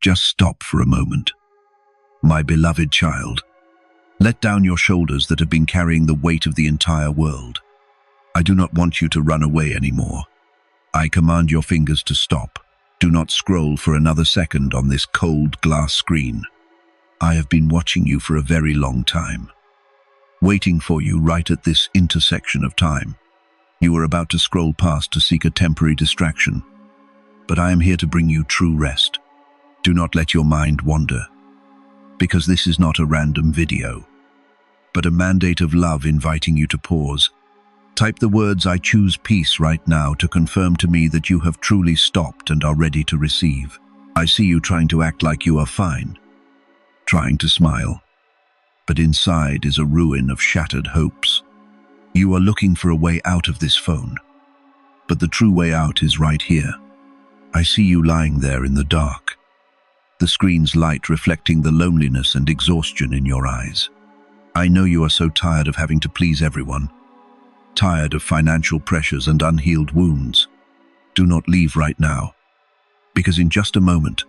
Just stop for a moment. My beloved child, let down your shoulders that have been carrying the weight of the entire world. I do not want you to run away anymore. I command your fingers to stop. Do not scroll for another second on this cold glass screen. I have been watching you for a very long time, waiting for you right at this intersection of time. You were about to scroll past to seek a temporary distraction, but I am here to bring you true rest. Do not let your mind wander, because this is not a random video, but a mandate of love inviting you to pause. Type the words "I choose peace" right now to confirm to me that you have truly stopped and are ready to receive. I see you trying to act like you are fine, trying to smile, but inside is a ruin of shattered hopes. You are looking for a way out of this phone, but the true way out is right here. I see you lying there in the dark, the screen's light reflecting the loneliness and exhaustion in your eyes. I know you are so tired of having to please everyone, tired of financial pressures and unhealed wounds. Do not leave right now, because in just a moment,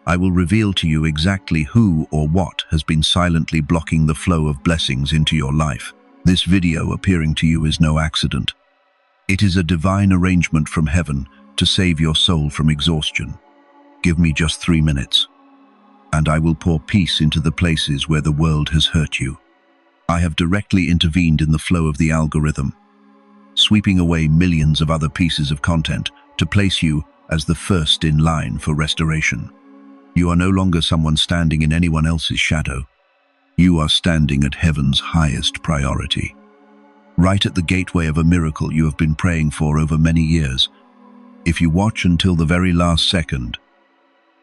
I will reveal to you exactly who or what has been silently blocking the flow of blessings into your life. This video appearing to you is no accident. It is a divine arrangement from heaven to save your soul from exhaustion. Give me just 3 minutes, and I will pour peace into the places where the world has hurt you. I have directly intervened in the flow of the algorithm, sweeping away millions of other pieces of content to place you as the first in line for restoration. You are no longer someone standing in anyone else's shadow. You are standing at heaven's highest priority, right at the gateway of a miracle you have been praying for over many years. If you watch until the very last second,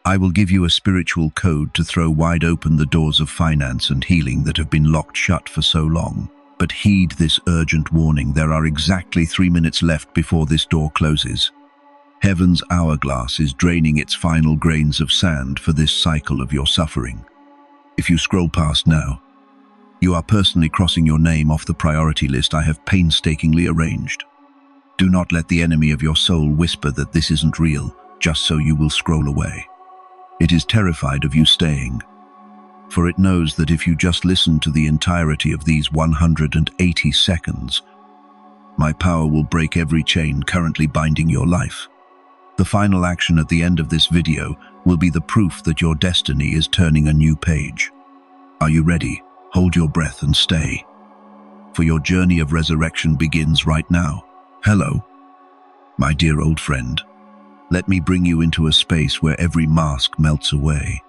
I will give you a spiritual code to throw wide open the doors of finance and healing that have been locked shut for so long. But heed this urgent warning. There are exactly 3 minutes left before this door closes. Heaven's hourglass is draining its final grains of sand for this cycle of your suffering. If you scroll past now, you are personally crossing your name off the priority list I have painstakingly arranged. Do not let the enemy of your soul whisper that this isn't real, just so you will scroll away. It is terrified of you staying, for it knows that if you just listen to the entirety of these 180 seconds, my power will break every chain currently binding your life. The final action at the end of this video will be the proof that your destiny is turning a new page. Are you ready? Hold your breath and stay, for your journey of resurrection begins right now. Hello, my dear old friend. Let me bring you into a space where every mask melts away,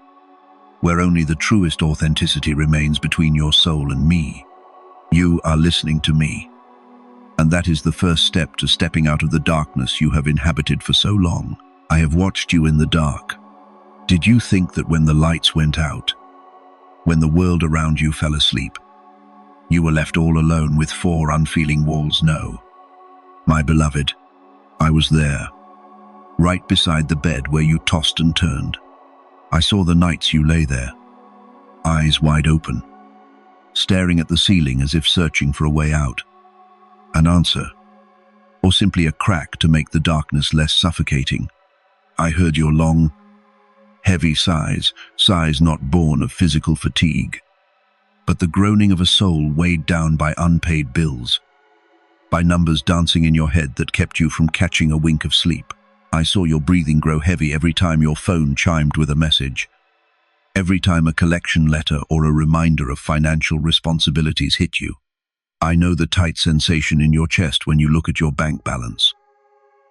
where only the truest authenticity remains between your soul and me. You are listening to me, and that is the first step to stepping out of the darkness you have inhabited for so long. I have watched you in the dark. Did you think that when the lights went out, when the world around you fell asleep, you were left all alone with 4 unfeeling walls? No. My beloved, I was there, right beside the bed where you tossed and turned. I saw the nights you lay there, eyes wide open, staring at the ceiling as if searching for a way out, an answer, or simply a crack to make the darkness less suffocating. I heard your long, heavy sighs not born of physical fatigue, but the groaning of a soul weighed down by unpaid bills, by numbers dancing in your head that kept you from catching a wink of sleep. I saw your breathing grow heavy every time your phone chimed with a message, every time a collection letter or a reminder of financial responsibilities hit you. I know the tight sensation in your chest when you look at your bank balance,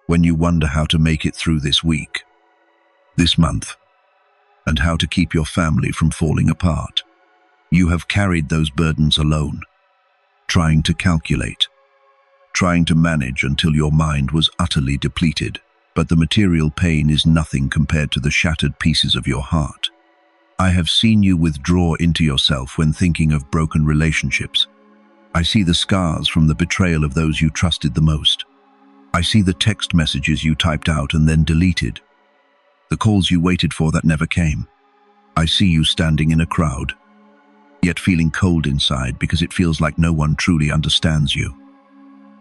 when you wonder how to make it through this week, this month, and how to keep your family from falling apart. You have carried those burdens alone, trying to calculate, trying to manage until your mind was utterly depleted. But the material pain is nothing compared to the shattered pieces of your heart. I have seen you withdraw into yourself when thinking of broken relationships. I see the scars from the betrayal of those you trusted the most. I see the text messages you typed out and then deleted, the calls you waited for that never came. I see you standing in a crowd, yet feeling cold inside because it feels like no one truly understands you.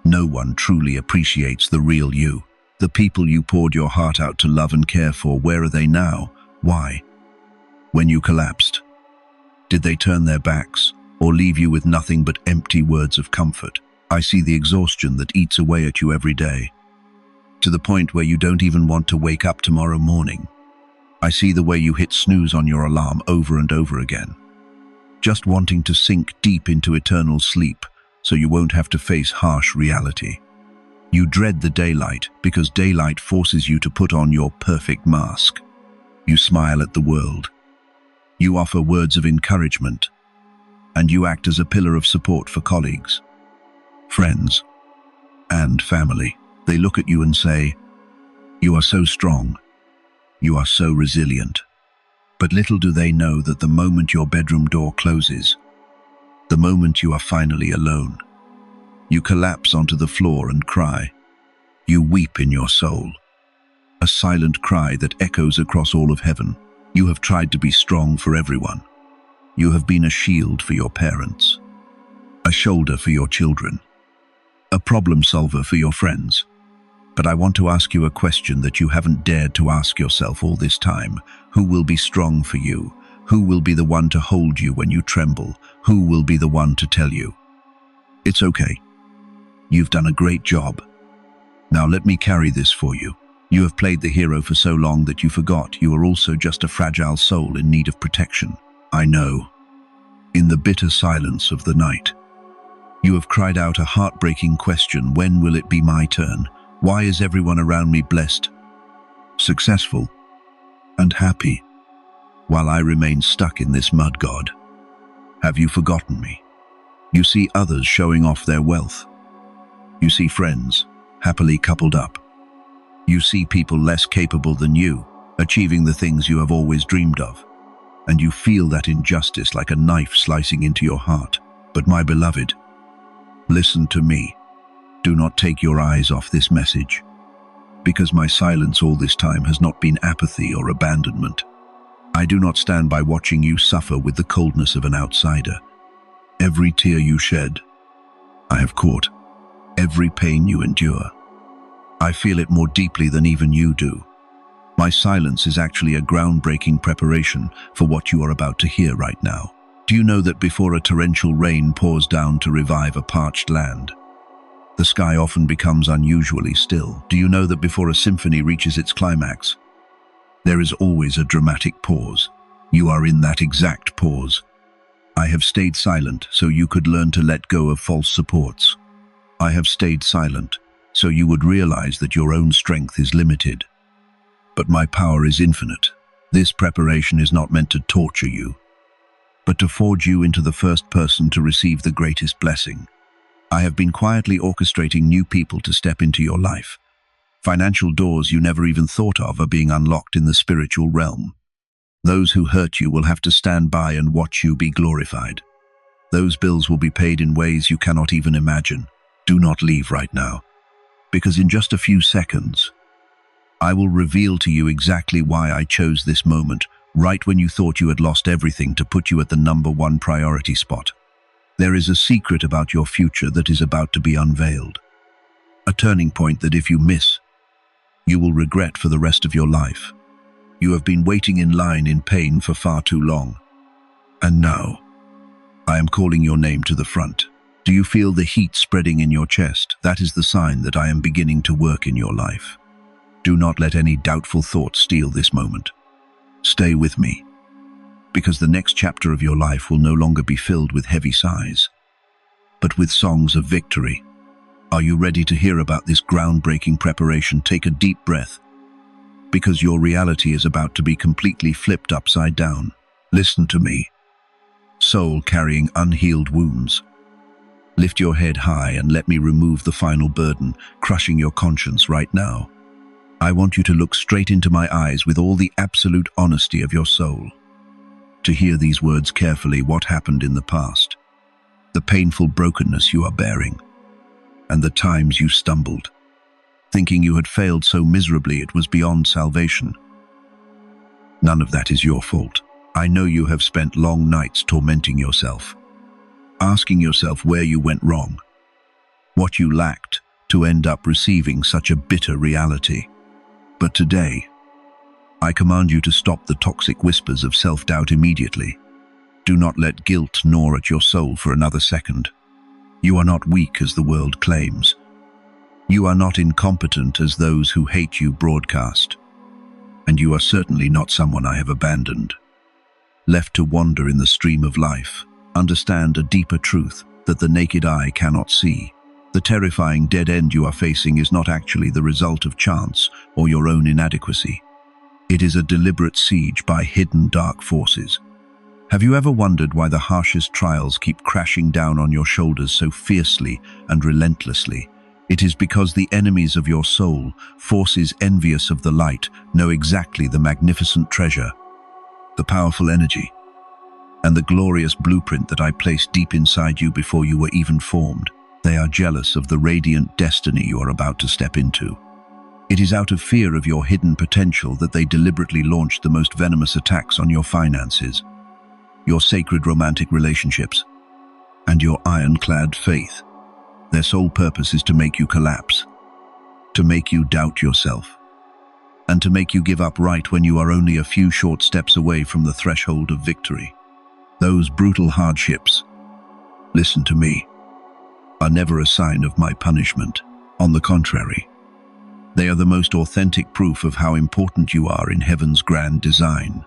No one truly appreciates the real you. The people you poured your heart out to love and care for, where are they now? Why? When you collapsed, did they turn their backs or leave you with nothing but empty words of comfort? I see the exhaustion that eats away at you every day, to the point where you don't even want to wake up tomorrow morning. I see the way you hit snooze on your alarm over and over again, just wanting to sink deep into eternal sleep so you won't have to face harsh reality. You dread the daylight because daylight forces you to put on your perfect mask. You smile at the world. You offer words of encouragement, and you act as a pillar of support for colleagues, friends, and family. They look at you and say, "You are so strong. You are so resilient." But little do they know that the moment your bedroom door closes, the moment you are finally alone, you collapse onto the floor and cry. You weep in your soul, a silent cry that echoes across all of heaven. You have tried to be strong for everyone. You have been a shield for your parents, a shoulder for your children, a problem solver for your friends. But I want to ask you a question that you haven't dared to ask yourself all this time. Who will be strong for you? Who will be the one to hold you when you tremble? Who will be the one to tell you, "It's okay. You've done a great job. Now let me carry this for you"? You have played the hero for so long that you forgot you are also just a fragile soul in need of protection. I know. In the bitter silence of the night, you have cried out a heartbreaking question: when will it be my turn? Why is everyone around me blessed, successful, and happy, while I remain stuck in this mud, God? Have you forgotten me? You see others showing off their wealth. You see friends happily coupled up. You see people less capable than you, achieving the things you have always dreamed of. And you feel that injustice like a knife slicing into your heart. But my beloved, listen to me. Do not take your eyes off this message, because my silence all this time has not been apathy or abandonment. I do not stand by watching you suffer with the coldness of an outsider. Every tear you shed, I have caught. Every pain you endure, I feel it more deeply than even you do. My silence is actually a groundbreaking preparation for what you are about to hear right now. Do you know that before a torrential rain pours down to revive a parched land, the sky often becomes unusually still? Do you know that before a symphony reaches its climax, there is always a dramatic pause? You are in that exact pause. I have stayed silent so you could learn to let go of false supports. I have stayed silent so you would realize that your own strength is limited. But my power is infinite. This preparation is not meant to torture you, but to forge you into the first person to receive the greatest blessing. I have been quietly orchestrating new people to step into your life. Financial doors you never even thought of are being unlocked in the spiritual realm. Those who hurt you will have to stand by and watch you be glorified. Those bills will be paid in ways you cannot even imagine. Do not leave right now, because in just a few seconds, I will reveal to you exactly why I chose this moment, right when you thought you had lost everything, to put you at the #1 priority spot. There is a secret about your future that is about to be unveiled. A turning point that if you miss, you will regret for the rest of your life. You have been waiting in line in pain for far too long. And now, I am calling your name to the front. Do you feel the heat spreading in your chest? That is the sign that I am beginning to work in your life. Do not let any doubtful thoughts steal this moment. Stay with me, because the next chapter of your life will no longer be filled with heavy sighs, but with songs of victory. Are you ready to hear about this groundbreaking preparation? Take a deep breath, because your reality is about to be completely flipped upside down. Listen to me, soul carrying unhealed wounds. Lift your head high and let me remove the final burden crushing your conscience right now. I want you to look straight into my eyes with all the absolute honesty of your soul. To hear these words carefully: what happened in the past, the painful brokenness you are bearing, and the times you stumbled, thinking you had failed so miserably it was beyond salvation. None of that is your fault. I know you have spent long nights tormenting yourself, asking yourself where you went wrong, what you lacked to end up receiving such a bitter reality. But today, I command you to stop the toxic whispers of self-doubt immediately. Do not let guilt gnaw at your soul for another second. You are not weak as the world claims. You are not incompetent as those who hate you broadcast. And you are certainly not someone I have abandoned. Left to wander in the stream of life, understand a deeper truth that the naked eye cannot see. The terrifying dead end you are facing is not actually the result of chance or your own inadequacy. It is a deliberate siege by hidden dark forces. Have you ever wondered why the harshest trials keep crashing down on your shoulders so fiercely and relentlessly? It is because the enemies of your soul, forces envious of the light, know exactly the magnificent treasure, the powerful energy, and the glorious blueprint that I placed deep inside you before you were even formed. They are jealous of the radiant destiny you are about to step into. It is out of fear of your hidden potential that they deliberately launched the most venomous attacks on your finances, your sacred romantic relationships, and your ironclad faith. Their sole purpose is to make you collapse, to make you doubt yourself, and to make you give up right when you are only a few short steps away from the threshold of victory. Those brutal hardships, listen to me, are never a sign of my punishment. On the contrary, they are the most authentic proof of how important you are in heaven's grand design.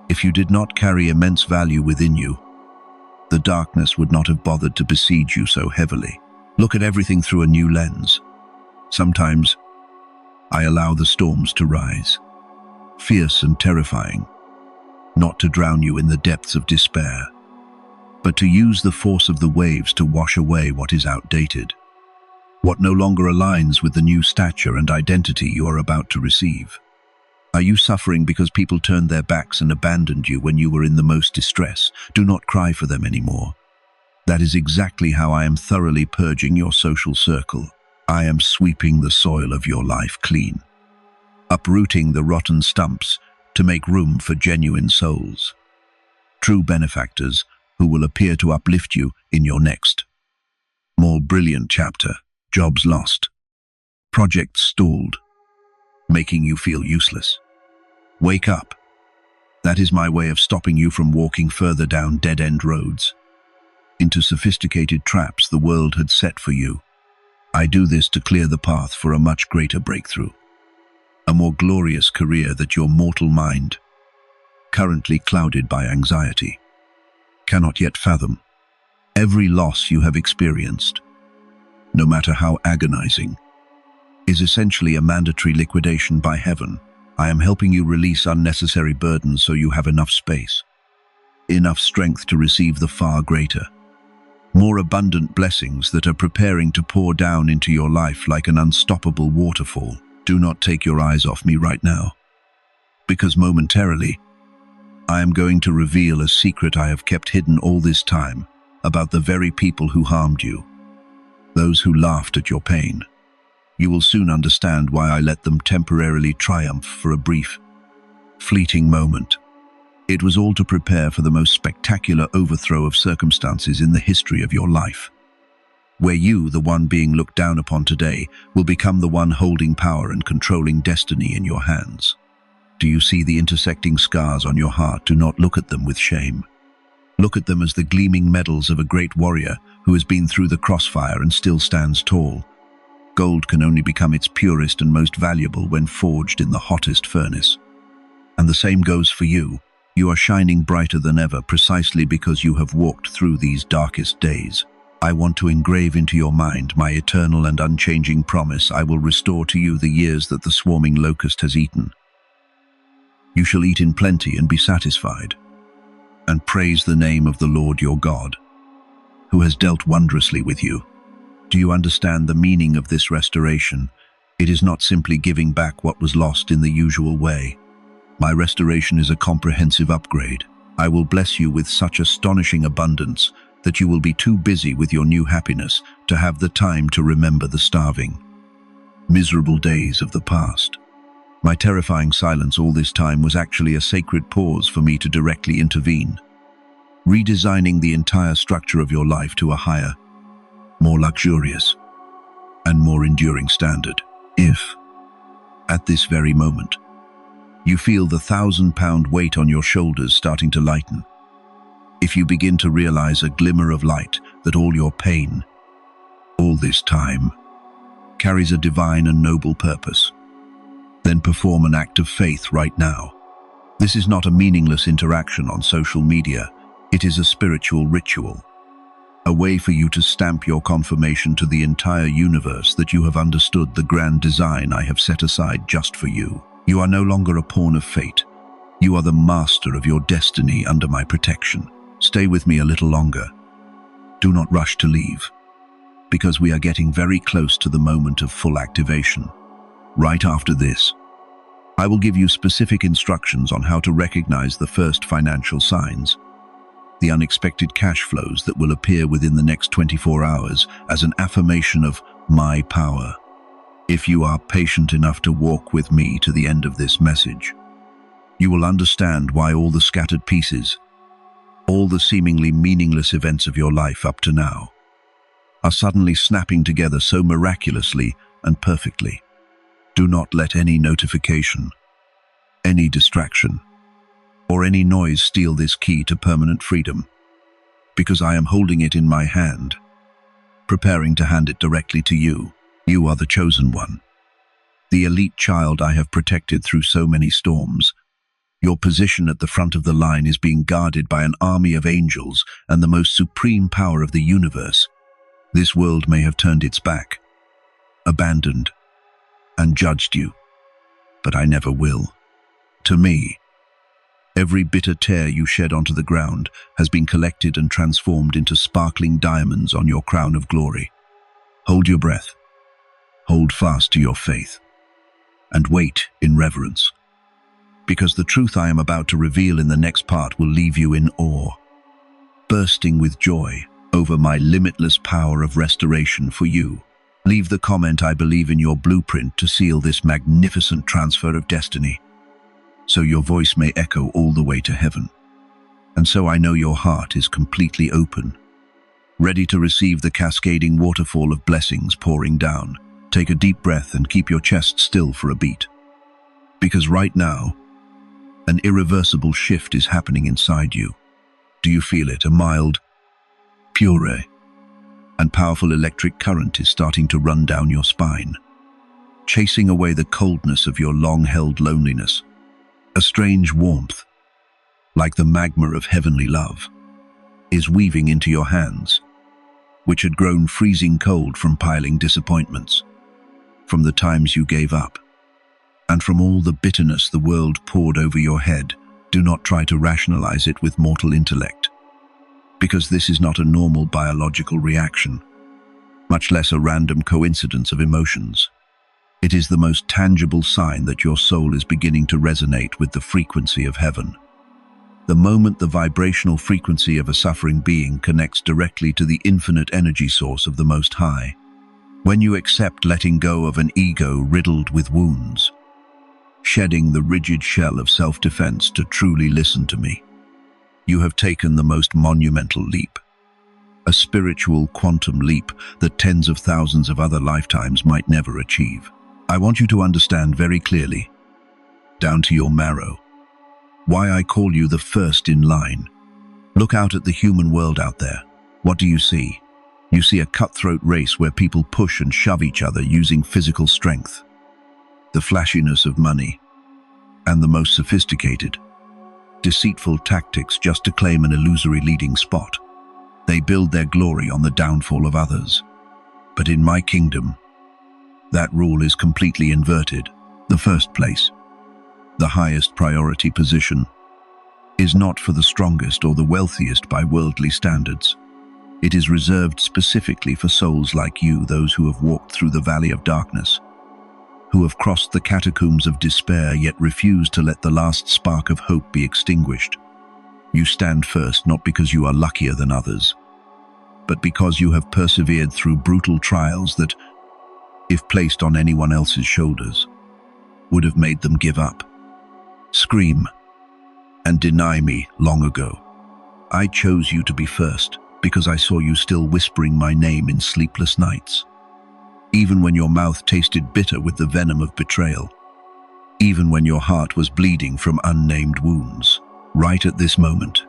If you did not carry immense value within you, the darkness would not have bothered to besiege you so heavily. Look at everything through a new lens. Sometimes, I allow the storms to rise, fierce and terrifying, not to drown you in the depths of despair, but to use the force of the waves to wash away what is outdated, what no longer aligns with the new stature and identity you are about to receive. Are you suffering because people turned their backs and abandoned you when you were in the most distress? Do not cry for them anymore. That is exactly how I am thoroughly purging your social circle. I am sweeping the soil of your life clean, uprooting the rotten stumps to make room for genuine souls, true benefactors who will appear to uplift you in your next, more brilliant chapter. Jobs lost, projects stalled, making you feel useless. Wake up. That is my way of stopping you from walking further down dead-end roads, into sophisticated traps the world had set for you. I do this to clear the path for a much greater breakthrough, a more glorious career that your mortal mind, currently clouded by anxiety, cannot yet fathom. Every loss you have experienced, no matter how agonizing, is essentially a mandatory liquidation by heaven. I am helping you release unnecessary burdens so you have enough space, enough strength to receive the far greater, more abundant blessings that are preparing to pour down into your life like an unstoppable waterfall. Do not take your eyes off me right now, because momentarily, I am going to reveal a secret I have kept hidden all this time about the very people who harmed you, those who laughed at your pain. You will soon understand why I let them temporarily triumph for a brief, fleeting moment. It was all to prepare for the most spectacular overthrow of circumstances in the history of your life, where you, the one being looked down upon today, will become the one holding power and controlling destiny in your hands. Do you see the intersecting scars on your heart? Do not look at them with shame. Look at them as the gleaming medals of a great warrior who has been through the crossfire and still stands tall. Gold can only become its purest and most valuable when forged in the hottest furnace. And the same goes for you. You are shining brighter than ever precisely because you have walked through these darkest days. I want to engrave into your mind my eternal and unchanging promise. I will restore to you the years that the swarming locust has eaten. You shall eat in plenty and be satisfied, and praise the name of the Lord your God, who has dealt wondrously with you. Do you understand the meaning of this restoration? It is not simply giving back what was lost in the usual way. My restoration is a comprehensive upgrade. I will bless you with such astonishing abundance that you will be too busy with your new happiness to have the time to remember the starving, miserable days of the past. My terrifying silence all this time was actually a sacred pause for me to directly intervene, redesigning the entire structure of your life to a higher, more luxurious, and more enduring standard. If, at this very moment, You feel the 1,000-pound weight on your shoulders starting to lighten. If you begin to realize a glimmer of light that all your pain, all this time, carries a divine and noble purpose, then perform an act of faith right now. This is not a meaningless interaction on social media. It is a spiritual ritual, a way for you to stamp your confirmation to the entire universe that you have understood the grand design I have set aside just for you. You are no longer a pawn of fate. You are the master of your destiny under my protection. Stay with me a little longer. Do not rush to leave, because we are getting very close to the moment of full activation. Right after this, I will give you specific instructions on how to recognize the first financial signs, the unexpected cash flows that will appear within the next 24 hours as an affirmation of my power. If you are patient enough to walk with me to the end of this message, you will understand why all the scattered pieces, all the seemingly meaningless events of your life up to now, are suddenly snapping together so miraculously and perfectly. Do not let any notification, any distraction, or any noise steal this key to permanent freedom, because I am holding it in my hand, preparing to hand it directly to you. You are the chosen one, the elite child I have protected through so many storms. Your position at the front of the line is being guarded by an army of angels and the most supreme power of the universe. This world may have turned its back, abandoned, and judged you, but I never will. To me, every bitter tear you shed onto the ground has been collected and transformed into sparkling diamonds on your crown of glory. Hold your breath, hold fast to your faith, and wait in reverence, because the truth I am about to reveal in the next part will leave you in awe, bursting with joy over my limitless power of restoration for you. Leave the comment "I believe in your blueprint" to seal this magnificent transfer of destiny, so your voice may echo all the way to heaven. And so I know your heart is completely open, ready to receive the cascading waterfall of blessings pouring down. Take a deep breath and keep your chest still for a beat, because right now, an irreversible shift is happening inside you. Do you feel it? A mild, pure, and powerful electric current is starting to run down your spine, chasing away the coldness of your long-held loneliness. A strange warmth, like the magma of heavenly love, is weaving into your hands, which had grown freezing cold from piling disappointments, from the times you gave up, and from all the bitterness the world poured over your head. Do not try to rationalize it with mortal intellect, because this is not a normal biological reaction, much less a random coincidence of emotions. It is the most tangible sign that your soul is beginning to resonate with the frequency of heaven. The moment the vibrational frequency of a suffering being connects directly to the infinite energy source of the Most High. When you accept letting go of an ego riddled with wounds, shedding the rigid shell of self-defense to truly listen to me, you have taken the most monumental leap, a spiritual quantum leap that tens of thousands of other lifetimes might never achieve. I want you to understand very clearly, down to your marrow, why I call you the first in line. Look out at the human world out there. What do you see? You see a cutthroat race where people push and shove each other using physical strength, the flashiness of money, and the most sophisticated, deceitful tactics just to claim an illusory leading spot. They build their glory on the downfall of others. But in my kingdom, that rule is completely inverted. The first place, the highest priority position, is not for the strongest or the wealthiest by worldly standards. It is reserved specifically for souls like you, those who have walked through the valley of darkness, who have crossed the catacombs of despair yet refused to let the last spark of hope be extinguished. You stand first not because you are luckier than others, but because you have persevered through brutal trials that, if placed on anyone else's shoulders, would have made them give up, scream, and deny me long ago. I chose you to be first because I saw you still whispering my name in sleepless nights, even when your mouth tasted bitter with the venom of betrayal, even when your heart was bleeding from unnamed wounds. Right at this moment,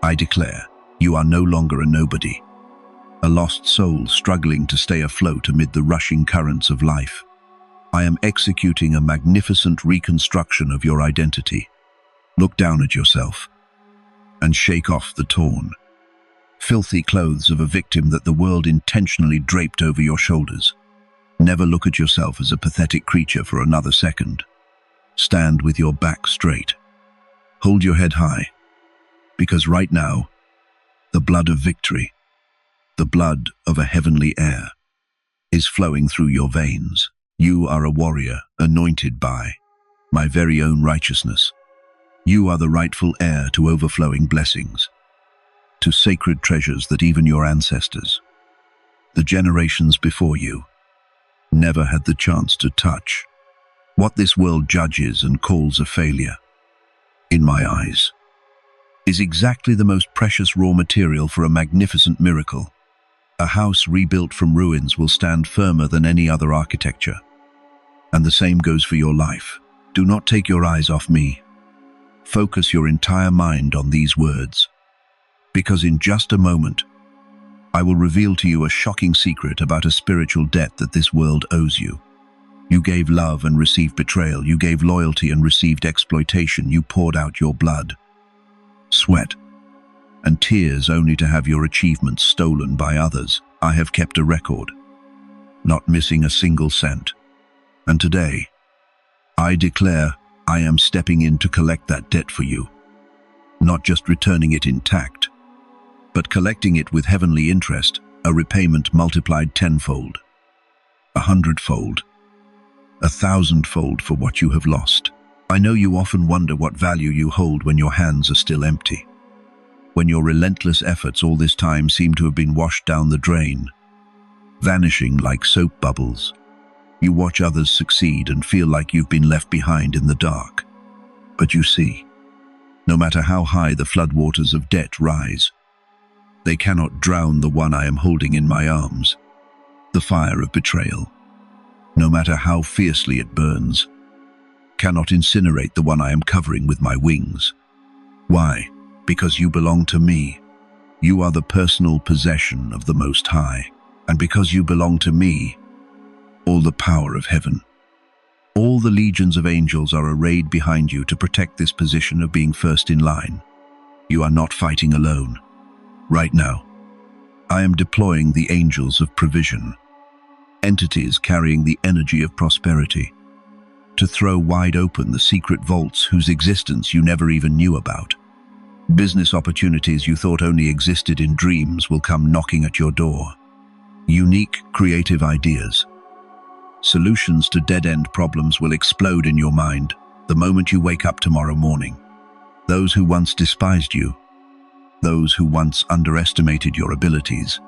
I declare, you are no longer a nobody, a lost soul struggling to stay afloat amid the rushing currents of life. I am executing a magnificent reconstruction of your identity. Look down at yourself and shake off the torn, filthy clothes of a victim that the world intentionally draped over your shoulders. Never look at yourself as a pathetic creature for another second. Stand with your back straight. Hold your head high, because right now, the blood of victory, the blood of a heavenly heir, is flowing through your veins. You are a warrior anointed by my very own righteousness. You are the rightful heir to overflowing blessings, to sacred treasures that even your ancestors, the generations before you, never had the chance to touch. What this world judges and calls a failure, in my eyes, is exactly the most precious raw material for a magnificent miracle. A house rebuilt from ruins will stand firmer than any other architecture. And the same goes for your life. Do not take your eyes off me. Focus your entire mind on these words, because in just a moment, I will reveal to you a shocking secret about a spiritual debt that this world owes you. You gave love and received betrayal. You gave loyalty and received exploitation. You poured out your blood, sweat, and tears only to have your achievements stolen by others. I have kept a record, not missing a single cent. And today, I declare I am stepping in to collect that debt for you. Not just returning it intact, but collecting it with heavenly interest, a repayment multiplied tenfold, 100-fold, 1,000-fold for what you have lost. I know you often wonder what value you hold when your hands are still empty, when your relentless efforts all this time seem to have been washed down the drain, vanishing like soap bubbles. You watch others succeed and feel like you've been left behind in the dark. But you see, no matter how high the floodwaters of debt rise, they cannot drown the one I am holding in my arms, the fire of betrayal. No matter how fiercely it burns, cannot incinerate the one I am covering with my wings. Why? Because you belong to me. You are the personal possession of the Most High. And because you belong to me, all the power of heaven, all the legions of angels are arrayed behind you to protect this position of being first in line. You are not fighting alone. Right now, I am deploying the angels of provision, entities carrying the energy of prosperity, to throw wide open the secret vaults whose existence you never even knew about. Business opportunities you thought only existed in dreams will come knocking at your door. Unique, creative ideas, solutions to dead-end problems will explode in your mind the moment you wake up tomorrow morning. Those who once despised you, those who once underestimated your abilities,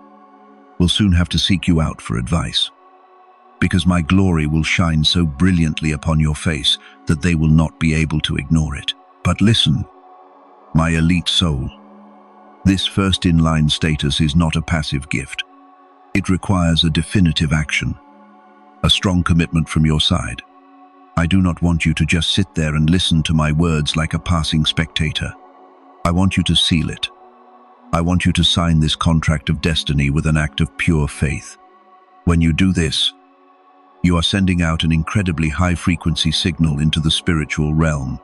will soon have to seek you out for advice, because my glory will shine so brilliantly upon your face that they will not be able to ignore it. But listen, my elite soul, this first-in-line status is not a passive gift. It requires a definitive action, a strong commitment from your side. I do not want you to just sit there and listen to my words like a passing spectator. I want you to seal it. I want you to sign this contract of destiny with an act of pure faith. When you do this, you are sending out an incredibly high-frequency signal into the spiritual realm,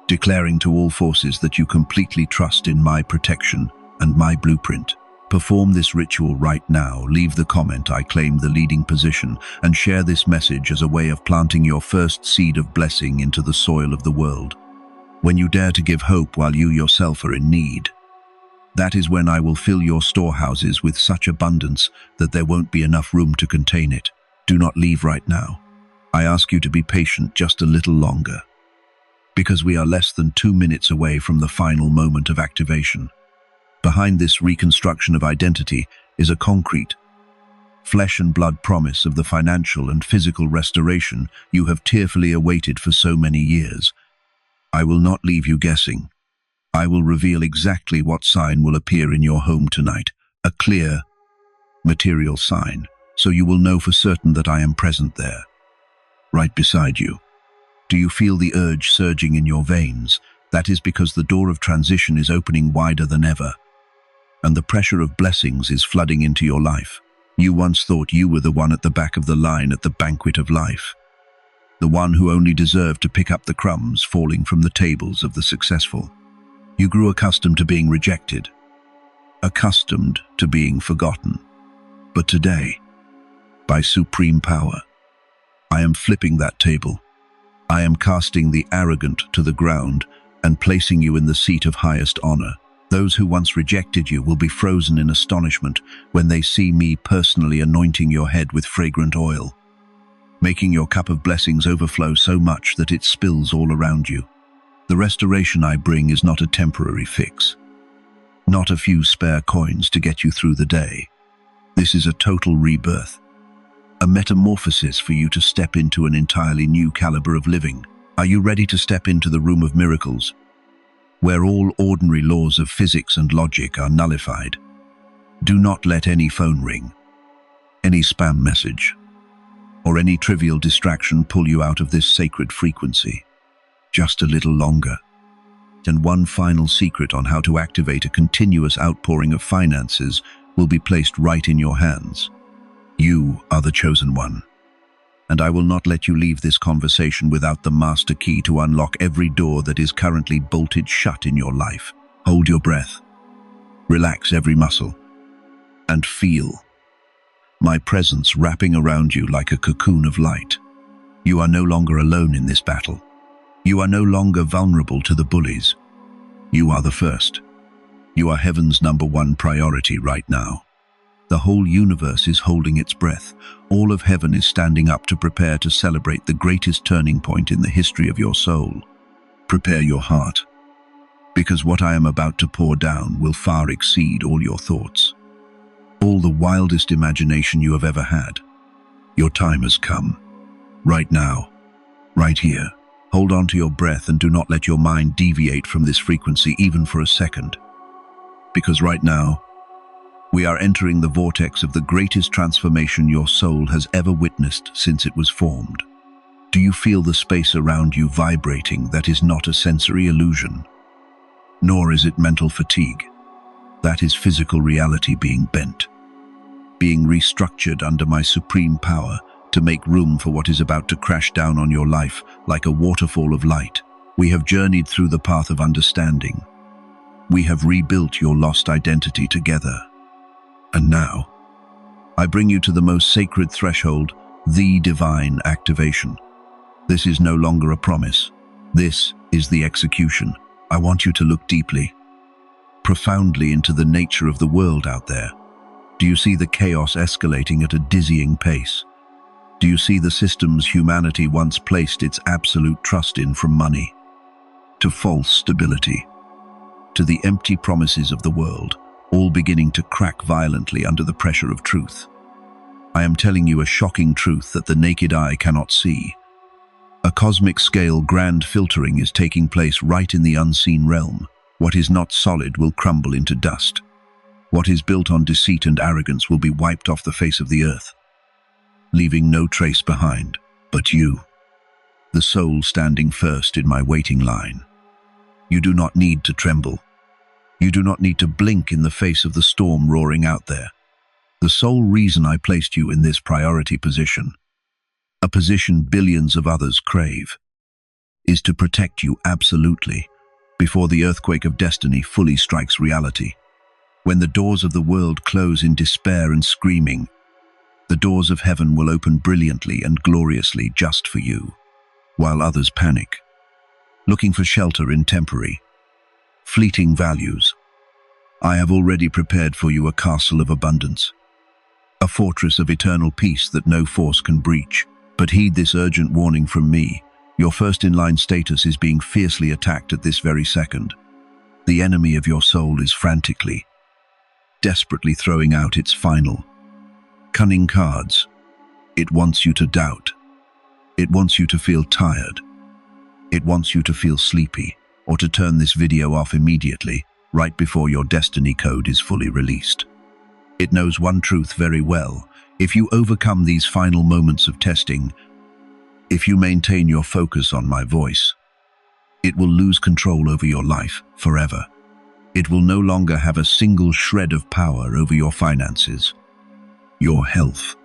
declaring to all forces that you completely trust in my protection and my blueprint. Perform this ritual right now. Leave the comment "I claim the leading position" and share this message as a way of planting your first seed of blessing into the soil of the world. When you dare to give hope while you yourself are in need, that is when I will fill your storehouses with such abundance that there won't be enough room to contain it. Do not leave right now. I ask you to be patient just a little longer, because we are less than 2 minutes away from the final moment of activation. Behind this reconstruction of identity is a concrete, flesh and blood promise of the financial and physical restoration you have tearfully awaited for so many years. I will not leave you guessing. I will reveal exactly what sign will appear in your home tonight, a clear, material sign, so you will know for certain that I am present there, right beside you, Do you feel the urge surging in your veins? That is because the door of transition is opening wider than ever, and the pressure of blessings is flooding into your life. You once thought you were the one at the back of the line at the banquet of life, the one who only deserved to pick up the crumbs falling from the tables of the successful. You grew accustomed to being rejected, accustomed to being forgotten. But today, by supreme power, I am flipping that table. I am casting the arrogant to the ground and placing you in the seat of highest honor. Those who once rejected you will be frozen in astonishment when they see me personally anointing your head with fragrant oil, making your cup of blessings overflow so much that it spills all around you. The restoration I bring is not a temporary fix, not a few spare coins to get you through the day. This is a total rebirth, a metamorphosis for you to step into an entirely new caliber of living. Are you ready to step into the room of miracles, where all ordinary laws of physics and logic are nullified? Do not let any phone ring, any spam message, or any trivial distraction pull you out of this sacred frequency. Just a little longer, and one final secret on how to activate a continuous outpouring of finances will be placed right in your hands. You are the chosen one, and I will not let you leave this conversation without the master key to unlock every door that is currently bolted shut in your life. Hold your breath, relax every muscle, and feel my presence wrapping around you like a cocoon of light. You are no longer alone in this battle. You are no longer vulnerable to the bullies. You are the first. You are heaven's #1 priority right now. The whole universe is holding its breath. All of heaven is standing up to prepare to celebrate the greatest turning point in the history of your soul. Prepare your heart, because what I am about to pour down will far exceed all your thoughts, all the wildest imagination you have ever had. Your time has come. Right now, right here. Hold on to your breath and do not let your mind deviate from this frequency even for a second. Because right now, we are entering the vortex of the greatest transformation your soul has ever witnessed since it was formed. Do you feel the space around you vibrating? That is not a sensory illusion, nor is it mental fatigue. That is physical reality being bent, being restructured under my supreme power to make room for what is about to crash down on your life like a waterfall of light. We have journeyed through the path of understanding. We have rebuilt your lost identity together. And now, I bring you to the most sacred threshold, the divine activation. This is no longer a promise. This is the execution. I want you to look deeply, profoundly into the nature of the world out there. Do you see the chaos escalating at a dizzying pace? Do you see the systems humanity once placed its absolute trust in, from money to false stability to the empty promises of the world, all beginning to crack violently under the pressure of truth? I am telling you a shocking truth that the naked eye cannot see. A cosmic scale grand filtering is taking place right in the unseen realm. What is not solid will crumble into dust. What is built on deceit and arrogance will be wiped off the face of the earth, leaving no trace behind but you, the soul standing first in my waiting line. You do not need to tremble. You do not need to blink in the face of the storm roaring out there. The sole reason I placed you in this priority position, a position billions of others crave, is to protect you absolutely before the earthquake of destiny fully strikes reality. When the doors of the world close in despair and screaming, the doors of heaven will open brilliantly and gloriously just for you, while others panic, looking for shelter in temporary, fleeting values. I have already prepared for you a castle of abundance, a fortress of eternal peace that no force can breach. But heed this urgent warning from me. Your first-in-line status is being fiercely attacked at this very second. The enemy of your soul is frantically, desperately throwing out its final, cunning cards. It wants you to doubt. It wants you to feel tired. It wants you to feel sleepy, or to turn this video off immediately, right before your destiny code is fully released. It knows one truth very well. If you overcome these final moments of testing, If you maintain your focus on my voice, it will lose control over your life forever. It will no longer have a single shred of power over your finances, your health,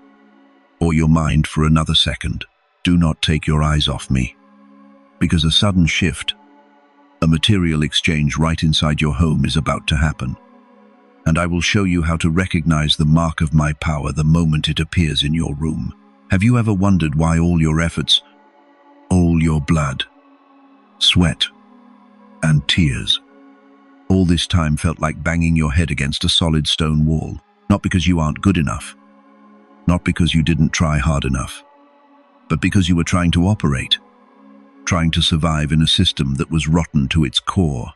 or your mind for another second. Do not take your eyes off me, because a sudden shift, a material exchange right inside your home is about to happen. And I will show you how to recognize the mark of my power the moment it appears in your room. Have you ever wondered why all your efforts, all your blood, sweat, and tears, all this time felt like banging your head against a solid stone wall? Not because you aren't good enough, not because you didn't try hard enough, but because you were trying to operate, trying to survive in a system that was rotten to its core.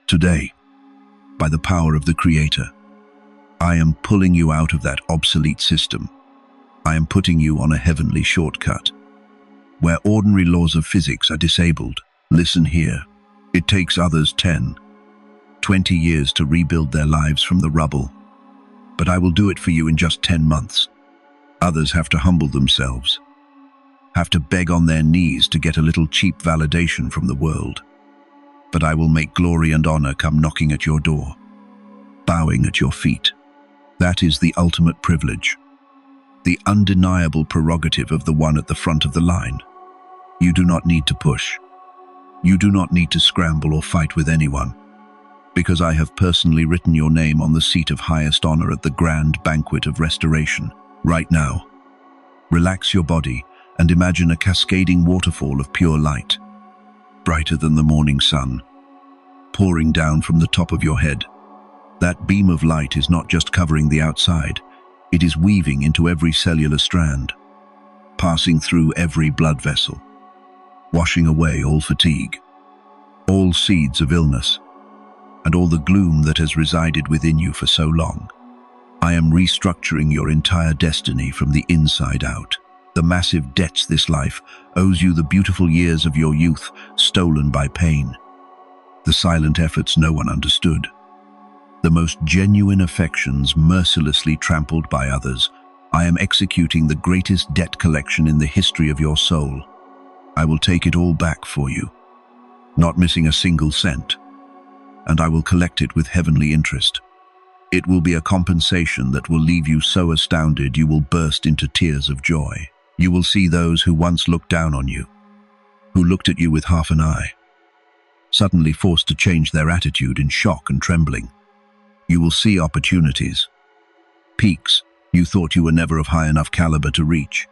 Today, by the power of the Creator, I am pulling you out of that obsolete system. I am putting you on a heavenly shortcut, where ordinary laws of physics are disabled. Listen here. It takes others 10, 20 years to rebuild their lives from the rubble, but I will do it for you in just 10 months. Others have to humble themselves, have to beg on their knees to get a little cheap validation from the world. But I will make glory and honor come knocking at your door, bowing at your feet. That is the ultimate privilege, the undeniable prerogative of the one at the front of the line. You do not need to push. You do not need to scramble or fight with anyone, because I have personally written your name on the seat of highest honor at the grand banquet of restoration. Right now, relax your body and imagine a cascading waterfall of pure light, brighter than the morning sun, pouring down from the top of your head. That beam of light is not just covering the outside, it is weaving into every cellular strand, passing through every blood vessel, washing away all fatigue, all seeds of illness, and all the gloom that has resided within you for so long. I am restructuring your entire destiny from the inside out. The massive debts this life owes you, the beautiful years of your youth stolen by pain, the silent efforts no one understood, the most genuine affections mercilessly trampled by others. I am executing the greatest debt collection in the history of your soul. I will take it all back for you, not missing a single cent, and I will collect it with heavenly interest. It will be a compensation that will leave you so astounded you will burst into tears of joy. You will see those who once looked down on you, who looked at you with half an eye, suddenly forced to change their attitude in shock and trembling. You will see opportunities, peaks you thought you were never of high enough caliber to reach,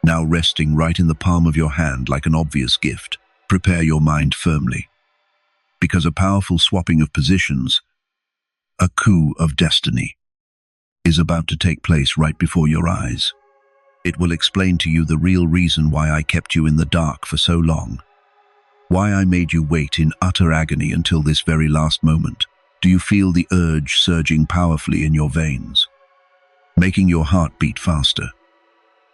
now resting right in the palm of your hand like an obvious gift. Prepare your mind firmly, because a powerful swapping of positions, a coup of destiny, is about to take place right before your eyes. It will explain to you the real reason why I kept you in the dark for so long, why I made you wait in utter agony until this very last moment. Do you feel the urge surging powerfully in your veins, making your heart beat faster,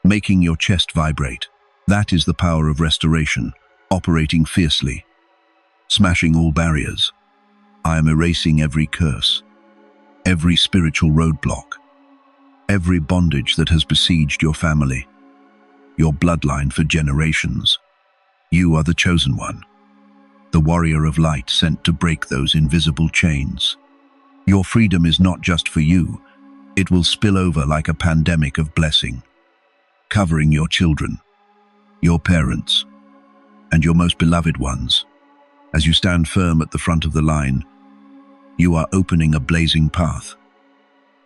making your chest vibrate? That is the power of restoration, operating fiercely, smashing all barriers. I am erasing every curse, every spiritual roadblock, every bondage that has besieged your family, your bloodline for generations. You are the chosen one, the warrior of light sent to break those invisible chains. Your freedom is not just for you, it will spill over like a pandemic of blessing, covering your children, your parents, and your most beloved ones. As you stand firm at the front of the line, you are opening a blazing path,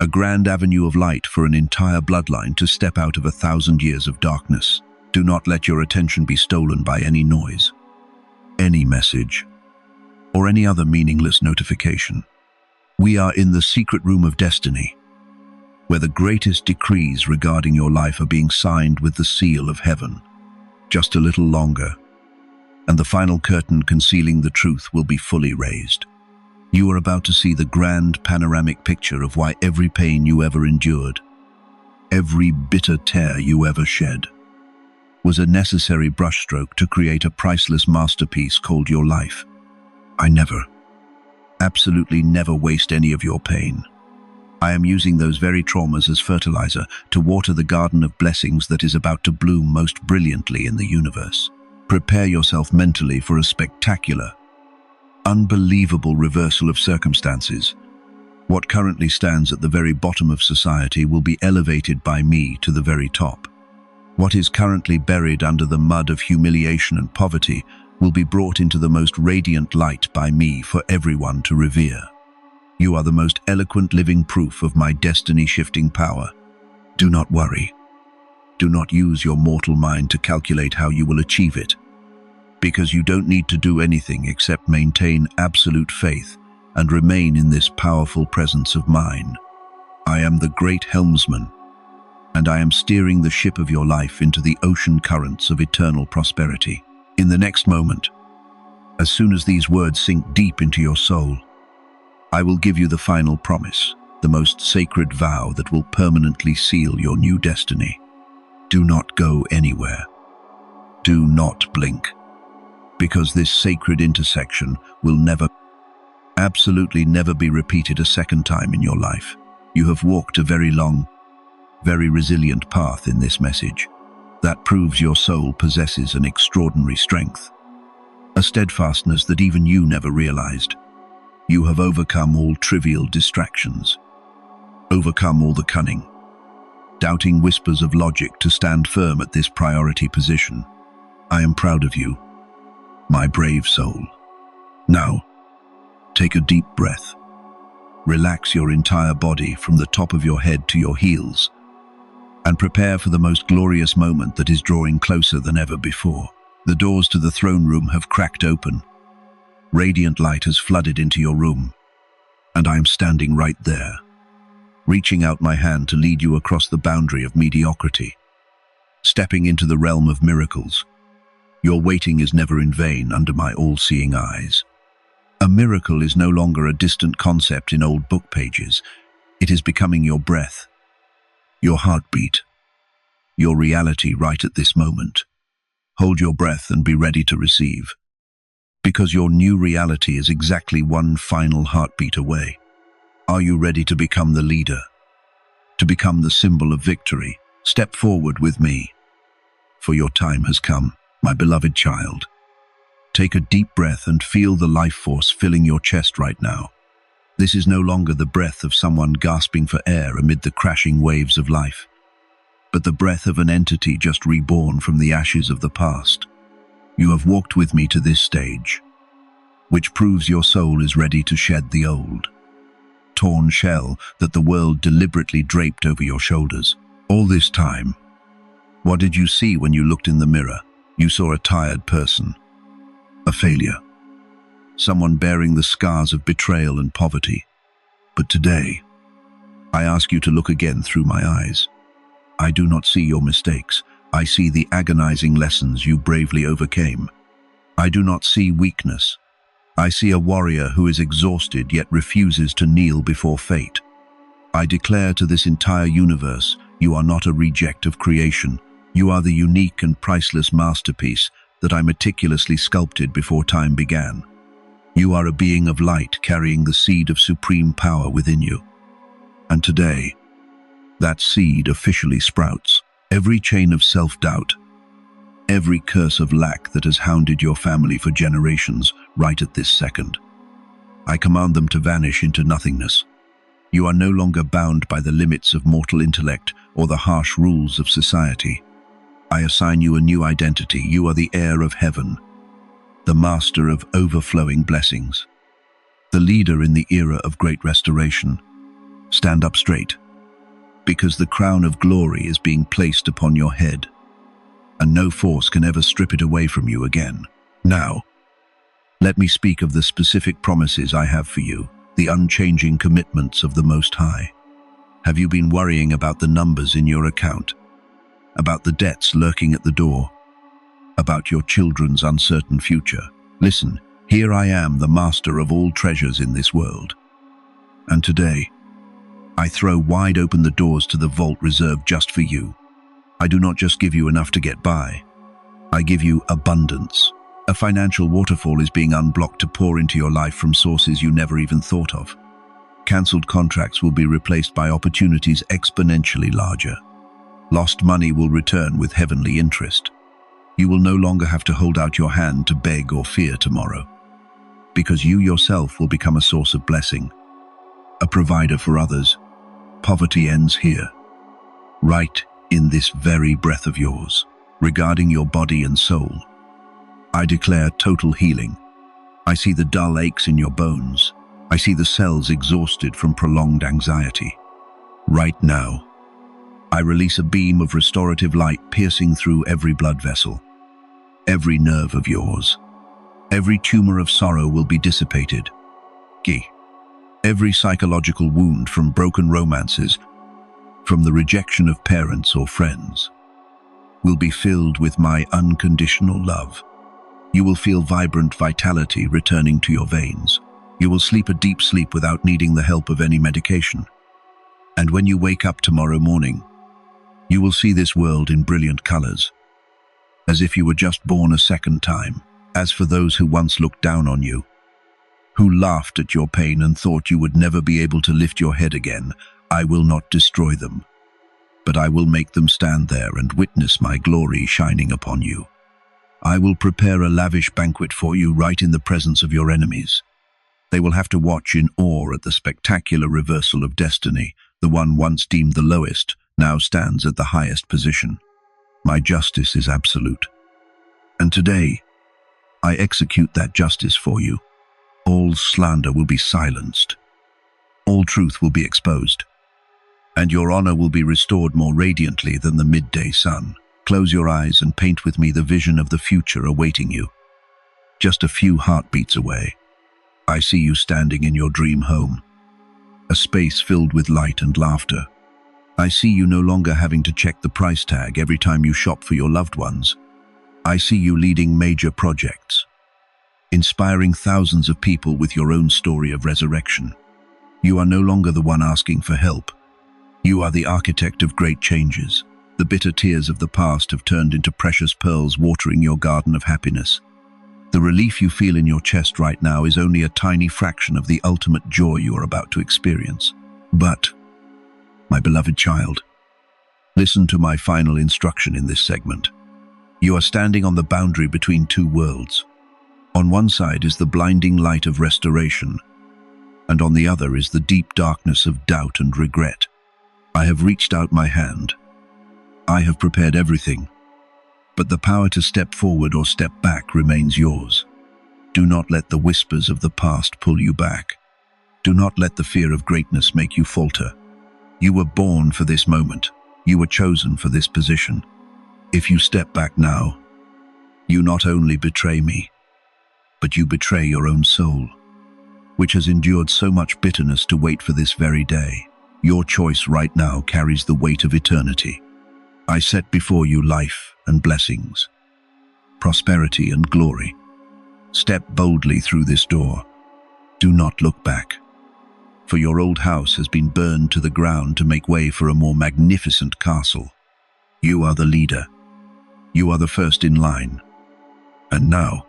a grand avenue of light for an entire bloodline to step out of 1,000 years of darkness. Do not let your attention be stolen by any noise, any message, or any other meaningless notification. We are in the secret room of destiny, where the greatest decrees regarding your life are being signed with the seal of heaven. Just a little longer, and the final curtain concealing the truth will be fully raised. You are about to see the grand panoramic picture of why every pain you ever endured, every bitter tear you ever shed, was a necessary brushstroke to create a priceless masterpiece called your life. I never, absolutely never waste any of your pain. I am using those very traumas as fertilizer to water the garden of blessings that is about to bloom most brilliantly in the universe. Prepare yourself mentally for a spectacular, unbelievable reversal of circumstances. What currently stands at the very bottom of society will be elevated by me to the very top. What is currently buried under the mud of humiliation and poverty will be brought into the most radiant light by me for everyone to revere. You are the most eloquent living proof of my destiny-shifting power. Do not worry. Do not use your mortal mind to calculate how you will achieve it, because you don't need to do anything except maintain absolute faith and remain in this powerful presence of mine. I am the great helmsman, and I am steering the ship of your life into the ocean currents of eternal prosperity. In the next moment, as soon as these words sink deep into your soul, I will give you the final promise, the most sacred vow that will permanently seal your new destiny. Do not go anywhere. Do not blink, because this sacred intersection will never, absolutely never be repeated a second time in your life. You have walked a very long, very resilient path in this message. That proves your soul possesses an extraordinary strength, a steadfastness that even you never realized. You have overcome all trivial distractions, overcome all the cunning, doubting whispers of logic to stand firm at this priority position. I am proud of you, my brave soul. Now, take a deep breath. Relax your entire body from the top of your head to your heels, and prepare for the most glorious moment that is drawing closer than ever before. The doors to the throne room have cracked open. Radiant light has flooded into your room, and I am standing right there, reaching out my hand to lead you across the boundary of mediocrity, stepping into the realm of miracles. Your waiting is never in vain under my all-seeing eyes. A miracle is no longer a distant concept in old book pages. It is becoming your breath, your heartbeat, your reality right at this moment. Hold your breath and be ready to receive, because your new reality is exactly one final heartbeat away. Are you ready to become the leader, to become the symbol of victory? Step forward with me, for your time has come, my beloved child. Take a deep breath and feel the life force filling your chest right now. This is no longer the breath of someone gasping for air amid the crashing waves of life, but the breath of an entity just reborn from the ashes of the past. You have walked with me to this stage, which proves your soul is ready to shed the old, torn shell that the world deliberately draped over your shoulders. All this time, what did you see when you looked in the mirror? You saw a tired person, a failure, someone bearing the scars of betrayal and poverty. But today, I ask you to look again through my eyes. I do not see your mistakes. I see the agonizing lessons you bravely overcame. I do not see weakness. I see a warrior who is exhausted yet refuses to kneel before fate. I declare to this entire universe, you are not a reject of creation. You are the unique and priceless masterpiece that I meticulously sculpted before time began. You are a being of light carrying the seed of supreme power within you. And today, that seed officially sprouts. Every chain of self-doubt, every curse of lack that has hounded your family for generations right at this second, I command them to vanish into nothingness. You are no longer bound by the limits of mortal intellect or the harsh rules of society. I assign you a new identity. You are the heir of heaven, the master of overflowing blessings, the leader in the era of great restoration. Stand up straight, because the crown of glory is being placed upon your head, and no force can ever strip it away from you again. Now, let me speak of the specific promises I have for you, the unchanging commitments of the Most High. Have you been worrying about the numbers in your account, about the debts lurking at the door, about your children's uncertain future? Listen, here I am, the master of all treasures in this world. And today, I throw wide open the doors to the vault reserved just for you. I do not just give you enough to get by. I give you abundance. A financial waterfall is being unblocked to pour into your life from sources you never even thought of. Cancelled contracts will be replaced by opportunities exponentially larger. Lost money will return with heavenly interest. You will no longer have to hold out your hand to beg or fear tomorrow, because you yourself will become a source of blessing, a provider for others. Poverty ends here, right in this very breath of yours. Regarding your body and soul, I declare total healing. I see the dull aches in your bones. I see the cells exhausted from prolonged anxiety. Right now, I release a beam of restorative light piercing through every blood vessel, every nerve of yours. Every tumor of sorrow will be dissipated. Every psychological wound from broken romances, from the rejection of parents or friends, will be filled with my unconditional love. You will feel vibrant vitality returning to your veins. You will sleep a deep sleep without needing the help of any medication. And when you wake up tomorrow morning, you will see this world in brilliant colors, as if you were just born a second time. As for those who once looked down on you, who laughed at your pain and thought you would never be able to lift your head again, I will not destroy them, but I will make them stand there and witness my glory shining upon you. I will prepare a lavish banquet for you right in the presence of your enemies. They will have to watch in awe at the spectacular reversal of destiny. The one once deemed the lowest now stands at the highest position. My justice is absolute. And today, I execute that justice for you. All slander will be silenced. All truth will be exposed. And your honor will be restored more radiantly than the midday sun. Close your eyes and paint with me the vision of the future awaiting you. Just a few heartbeats away, I see you standing in your dream home, a space filled with light and laughter. I see you no longer having to check the price tag every time you shop for your loved ones. I see you leading major projects, inspiring thousands of people with your own story of resurrection. You are no longer the one asking for help. You are the architect of great changes. The bitter tears of the past have turned into precious pearls watering your garden of happiness. The relief you feel in your chest right now is only a tiny fraction of the ultimate joy you are about to experience. But, my beloved child, listen to my final instruction in this segment. You are standing on the boundary between two worlds. On one side is the blinding light of restoration, and on the other is the deep darkness of doubt and regret. I have reached out my hand. I have prepared everything, but the power to step forward or step back remains yours. Do not let the whispers of the past pull you back. Do not let the fear of greatness make you falter. You were born for this moment. You were chosen for this position. If you step back now, you not only betray me, but you betray your own soul, which has endured so much bitterness to wait for this very day. Your choice right now carries the weight of eternity. I set before you life and blessings, prosperity and glory. Step boldly through this door. Do not look back, for your old house has been burned to the ground to make way for a more magnificent castle. You are the leader. You are the first in line. And now,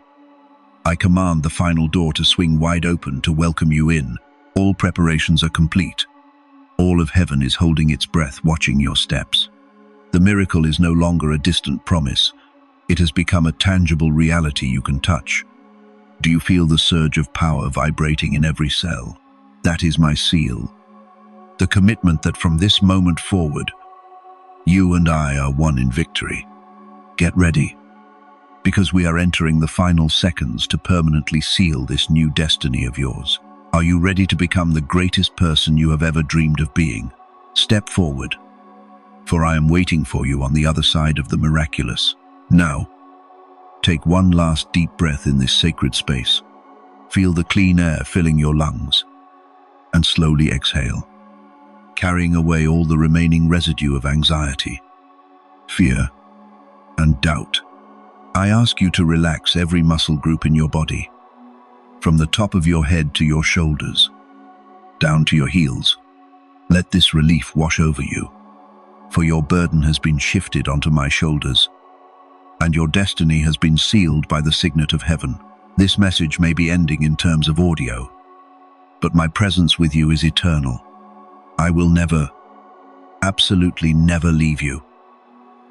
I command the final door to swing wide open to welcome you in. All preparations are complete. All of heaven is holding its breath, watching your steps. The miracle is no longer a distant promise. It has become a tangible reality you can touch. Do you feel the surge of power vibrating in every cell? That is my seal. The commitment that from this moment forward, you and I are one in victory. Get ready, because we are entering the final seconds to permanently seal this new destiny of yours. Are you ready to become the greatest person you have ever dreamed of being? Step forward, for I am waiting for you on the other side of the miraculous. Now, take one last deep breath in this sacred space. Feel the clean air filling your lungs, and slowly exhale, carrying away all the remaining residue of anxiety, fear, and doubt. I ask you to relax every muscle group in your body, from the top of your head to your shoulders, down to your heels. Let this relief wash over you, for your burden has been shifted onto my shoulders, and your destiny has been sealed by the signet of heaven. This message may be ending in terms of audio, but my presence with you is eternal. I will never, absolutely never leave you.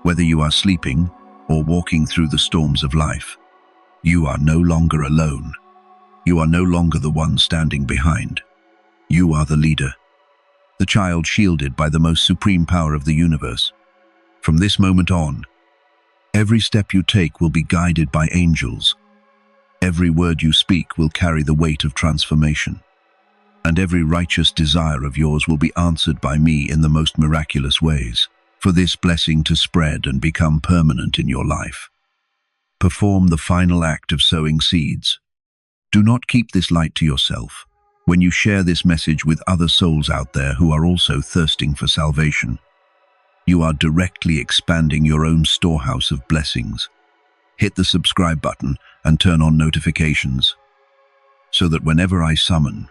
Whether you are sleeping or walking through the storms of life, you are no longer alone. You are no longer the one standing behind. You are the leader, the child shielded by the most supreme power of the universe. From this moment on, every step you take will be guided by angels. Every word you speak will carry the weight of transformation. And every righteous desire of yours will be answered by me in the most miraculous ways, for this blessing to spread and become permanent in your life. Perform the final act of sowing seeds. Do not keep this light to yourself. When you share this message with other souls out there who are also thirsting for salvation, you are directly expanding your own storehouse of blessings. Hit the subscribe button and turn on notifications, so that whenever I summon,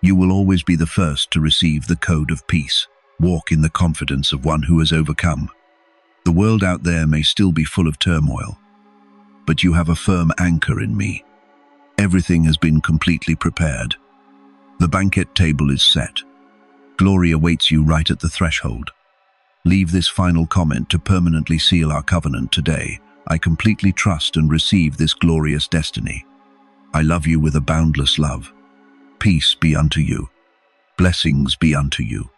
you will always be the first to receive the code of peace. Walk in the confidence of one who has overcome. The world out there may still be full of turmoil, but you have a firm anchor in me. Everything has been completely prepared. The banquet table is set. Glory awaits you right at the threshold. Leave this final comment to permanently seal our covenant today. I completely trust and receive this glorious destiny. I love you with a boundless love. Peace be unto you. Blessings be unto you.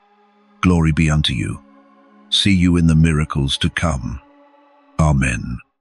Glory be unto you. See you in the miracles to come. Amen.